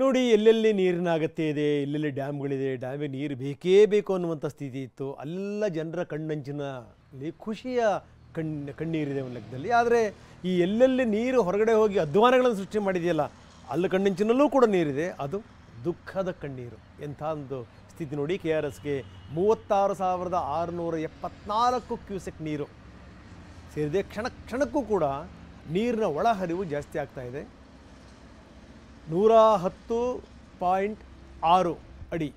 ನೋಡಿ ಎಲ್ಲೆಲ್ಲಿ ನೀರಿನ ಅಗತ್ಯ ಇದೆ, ಎಲ್ಲೆಲ್ಲಿ ಡ್ಯಾಮ್ಗಳಿದೆ, ಡ್ಯಾಮಿಗೆ ನೀರು ಬೇಕೇ ಬೇಕು ಅನ್ನುವಂಥ ಸ್ಥಿತಿ ಇತ್ತು. ಅಲ್ಲ ಜನರ ಕಣ್ಣಂಚಿನಲ್ಲಿ ಖುಷಿಯ ಕಣ್ಣೀರಿದೆ ಒಂದು ಲೆಕ್ಕದಲ್ಲಿ. ಆದರೆ ಈ ಎಲ್ಲೆಲ್ಲಿ ನೀರು ಹೊರಗಡೆ ಹೋಗಿ ಅಧ್ವಾನಗಳನ್ನು ಸೃಷ್ಟಿ ಮಾಡಿದೆಯಲ್ಲ, ಅಲ್ಲಿ ಕಣ್ಣಂಚಿನಲ್ಲೂ ಕೂಡ ನೀರಿದೆ, ಅದು ದುಃಖದ ಕಣ್ಣೀರು. ಎಂಥ ಒಂದು ಸ್ಥಿತಿ ನೋಡಿ. KRSಗೆ 36,674 ಕ್ಯೂಸೆಕ್ ನೀರು ಸೇರಿದೆ. ಕ್ಷಣಕ್ಕೂ ಕೂಡ ನೀರಿನ ಒಳಹರಿವು ಜಾಸ್ತಿ ಆಗ್ತಾ ಇದೆ. 110.6 ಅಡಿ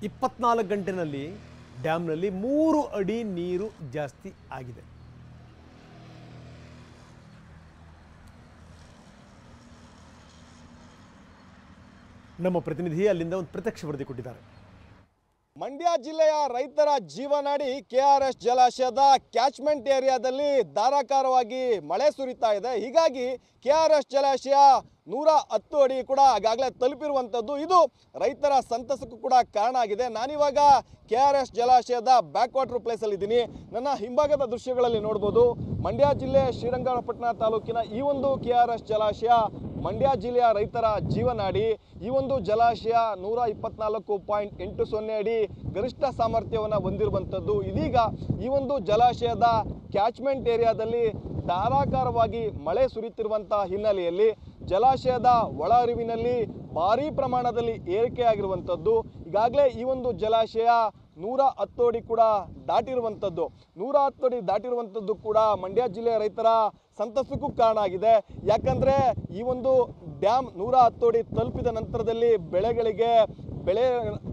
24 ಗಂಟೆನಲ್ಲಿ ಡ್ಯಾಮ್ನಲ್ಲಿ 3 ಅಡಿ ನೀರು ಜಾಸ್ತಿ ಆಗಿದೆ. ನಮ್ಮ ಪ್ರತಿನಿಧಿ ಅಲ್ಲಿಂದ ಒಂದು ಪ್ರತ್ಯಕ್ಷ ವರದಿ ಕೊಟ್ಟಿದ್ದಾರೆ. ಮಂಡ್ಯ ಜಿಲ್ಲೆಯ ರೈತರ ಜೀವನಾಡಿ KRS ಜಲಾಶಯದ ಕ್ಯಾಚ್ಮೆಂಟ್ ಏರಿಯಾದಲ್ಲಿ ಧಾರಾಕಾರವಾಗಿ ಮಳೆ ಸುರಿತಾ ಇದೆ. ಹೀಗಾಗಿ KRS ಜಲಾಶಯ 110 ಅಡಿ ಕೂಡ ಈಗಾಗಲೇ ತಲುಪಿರುವಂಥದ್ದು. ಇದು ರೈತರ ಸಂತಸಕ್ಕೂ ಕೂಡ ಕಾರಣ ಆಗಿದೆ. ನಾನಿವಾಗ KRS ಜಲಾಶಯದ ಬ್ಯಾಕ್ ವಾಟರ್ ಪ್ಲೇಸಲ್ಲಿ ಇದ್ದೀನಿ. ನನ್ನ ಹಿಂಭಾಗದ ದೃಶ್ಯಗಳಲ್ಲಿ ನೋಡ್ಬೋದು, ಮಂಡ್ಯ ಜಿಲ್ಲೆ ಶ್ರೀರಂಗಪಟ್ಟಣ ತಾಲೂಕಿನ ಈ ಒಂದು KRS ಜಲಾಶಯ ಮಂಡ್ಯ ಜಿಲ್ಲೆಯ ರೈತರ ಜೀವನಾಡಿ. ಈ ಒಂದು ಜಲಾಶಯ 124.80 ಅಡಿ ಗರಿಷ್ಠ ಸಾಮರ್ಥ್ಯವನ್ನು ಹೊಂದಿರುವಂಥದ್ದು. ಇದೀಗ ಈ ಒಂದು ಜಲಾಶಯದ ಕ್ಯಾಚ್ಮೆಂಟ್ ಏರಿಯಾದಲ್ಲಿ ಧಾರಾಕಾರವಾಗಿ ಮಳೆ ಸುರಿಯುತ್ತಿರುವಂತಹ ಹಿನ್ನೆಲೆಯಲ್ಲಿ ಜಲಾಶಯದ ಒಳ ಹರಿವಿನಲ್ಲಿ ಭಾರೀ ಪ್ರಮಾಣದಲ್ಲಿ ಏರಿಕೆಯಾಗಿರುವಂಥದ್ದು. ಈಗಾಗಲೇ ಈ ಒಂದು ಜಲಾಶಯ 110 ಅಡಿ ಕೂಡ ದಾಟಿರುವಂಥದ್ದು. 110 ಅಡಿ ದಾಟಿರುವಂಥದ್ದು ಕೂಡ ಮಂಡ್ಯ ಜಿಲ್ಲೆಯ ರೈತರ ಸಂತಸಕ್ಕೂ ಕಾರಣ ಆಗಿದೆ. ಯಾಕಂದರೆ ಈ ಒಂದು ಡ್ಯಾಮ್ 110 ಅಡಿ ತಲುಪಿದ ನಂತರದಲ್ಲಿ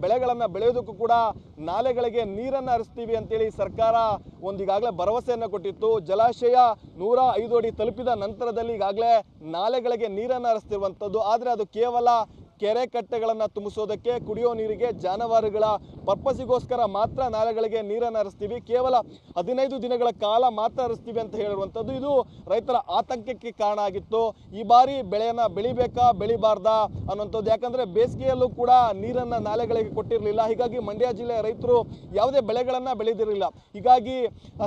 ಬೆಳೆಗಳನ್ನು ಬೆಳೆಯೋದಕ್ಕೂ ಕೂಡ ನಾಲೆಗಳಿಗೆ ನೀರನ್ನು ಹರಿಸ್ತೀವಿ ಅಂತೇಳಿ ಸರ್ಕಾರ ಈಗಾಗಲೇ ಭರವಸೆಯನ್ನು ಕೊಟ್ಟಿತ್ತು. ಜಲಾಶಯ 105 ಅಡಿ ತಲುಪಿದ ನಂತರದಲ್ಲಿ ಈಗಾಗಲೇ ನಾಲೆಗಳಿಗೆ ನೀರನ್ನು ಹರಿಸ್ತಿರುವಂಥದ್ದು. ಆದರೆ ಅದು ಕೇವಲ ಕೆರೆ ಕಟ್ಟೆಗಳನ್ನು ತುಂಬಿಸೋದಕ್ಕೆ, ಕುಡಿಯೋ ನೀರಿಗೆ, ಜಾನುವಾರುಗಳ ಪರ್ಪಸಿಗೋಸ್ಕರ ಮಾತ್ರ ನಾಲೆಗಳಿಗೆ ನೀರನ್ನು ಹರಿಸ್ತೀವಿ, ಕೇವಲ 15 ದಿನಗಳ ಕಾಲ ಮಾತ್ರ ಹರಿಸ್ತೀವಿ ಅಂತ ಹೇಳಿರುವಂಥದ್ದು. ಇದು ರೈತರ ಆತಂಕಕ್ಕೆ ಕಾರಣ ಆಗಿತ್ತು. ಈ ಬಾರಿ ಬೆಳೆಯನ್ನು ಬೆಳಿಬೇಕಾ ಬೆಳಿಬಾರ್ದಾ ಅನ್ನುವಂಥದ್ದು. ಯಾಕಂದರೆ ಬೇಸಿಗೆಯಲ್ಲೂ ಕೂಡ ನೀರನ್ನು ನಾಲೆಗಳಿಗೆ ಕೊಟ್ಟಿರಲಿಲ್ಲ. ಹೀಗಾಗಿ ಮಂಡ್ಯ ಜಿಲ್ಲೆಯ ರೈತರು ಯಾವುದೇ ಬೆಳೆಗಳನ್ನು ಬೆಳೆದಿರಲಿಲ್ಲ. ಹೀಗಾಗಿ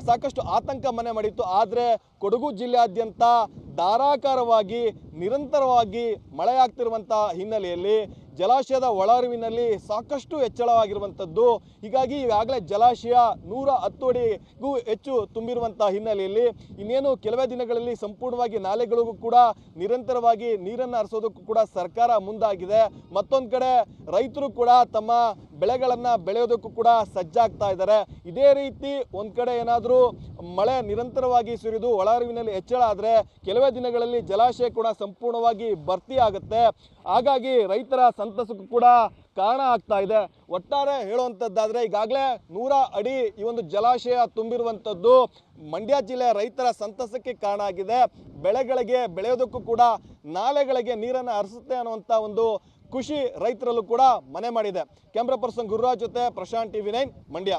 ಸಾಕಷ್ಟು ಆತಂಕ ಮನೆ ಮಾಡಿತ್ತು. ಆದರೆ ಕೊಡಗು ಜಿಲ್ಲೆಯಾದ್ಯಂತ ಧಾರಾಕಾರವಾಗಿ ನಿರಂತರವಾಗಿ ಮಳೆಯಾಗ್ತಿರುವಂತಹ ಹಿನ್ನೆಲೆಯಲ್ಲಿ ಜಲಾಶಯದ ಒಳಹರಿವಿನಲ್ಲಿ ಸಾಕಷ್ಟು ಹೆಚ್ಚಳವಾಗಿರುವಂಥದ್ದು. ಹೀಗಾಗಿ ಈಗಾಗಲೇ ಜಲಾಶಯ 110 ಅಡಿಗೂ ಹೆಚ್ಚು ತುಂಬಿರುವಂತಹ ಹಿನ್ನೆಲೆಯಲ್ಲಿ ಇನ್ನೇನು ಕೆಲವೇ ದಿನಗಳಲ್ಲಿ ಸಂಪೂರ್ಣವಾಗಿ ನಾಲೆಗಳಿಗೂ ಕೂಡ ನಿರಂತರವಾಗಿ ನೀರನ್ನು ಹರಿಸೋದಕ್ಕೂ ಕೂಡ ಸರ್ಕಾರ ಮುಂದಾಗಿದೆ. ಮತ್ತೊಂದು ಕಡೆ ರೈತರು ಕೂಡ ತಮ್ಮ ಬೆಳೆಗಳನ್ನು ಬೆಳೆಯೋದಕ್ಕೂ ಕೂಡ ಸಜ್ಜಾಗ್ತಾ ಇದ್ದಾರೆ. ಇದೇ ರೀತಿ ಒಂದು ಕಡೆ ಏನಾದರೂ ಮಳೆ ನಿರಂತರವಾಗಿ ಸುರಿದು ಒಳಹರಿವಿನಲ್ಲಿ ಹೆಚ್ಚಳ ಆದರೆ ಕೆಲವೇ ದಿನಗಳಲ್ಲಿ ಜಲಾಶಯ ಕೂಡ ಸಂಪೂರ್ಣವಾಗಿ ಭರ್ತಿ ಆಗುತ್ತೆ. ಹಾಗಾಗಿ ರೈತರ ಸಂತಸಕ್ಕೂ ಕೂಡ ಕಾರಣ ಆಗ್ತಾ ಇದೆ. ಒಟ್ಟಾರೆ ಹೇಳುವಂಥದ್ದಾದರೆ ಈಗಾಗಲೇ 100 ಅಡಿ ಈ ಒಂದು ಜಲಾಶಯ ತುಂಬಿರುವಂಥದ್ದು ಮಂಡ್ಯ ಜಿಲ್ಲೆಯ ರೈತರ ಸಂತಸಕ್ಕೆ ಕಾರಣ ಆಗಿದೆ. ಬೆಳೆಗಳಿಗೆ ಬೆಳೆಯೋದಕ್ಕೂ ಕೂಡ ನಾಲೆಗಳಿಗೆ ನೀರನ್ನು ಹರಿಸುತ್ತೆ ಅನ್ನುವಂಥ ಒಂದು ಖುಷಿ ರೈತರಲ್ಲೂ ಕೂಡ ಮನೆ ಮಾಡಿದೆ. ಕ್ಯಾಮ್ರಾ ಪರ್ಸನ್ ಗುರುರಾಜ್ ಜೊತೆ ಪ್ರಶಾಂತ್, TV9 ಮಂಡ್ಯ.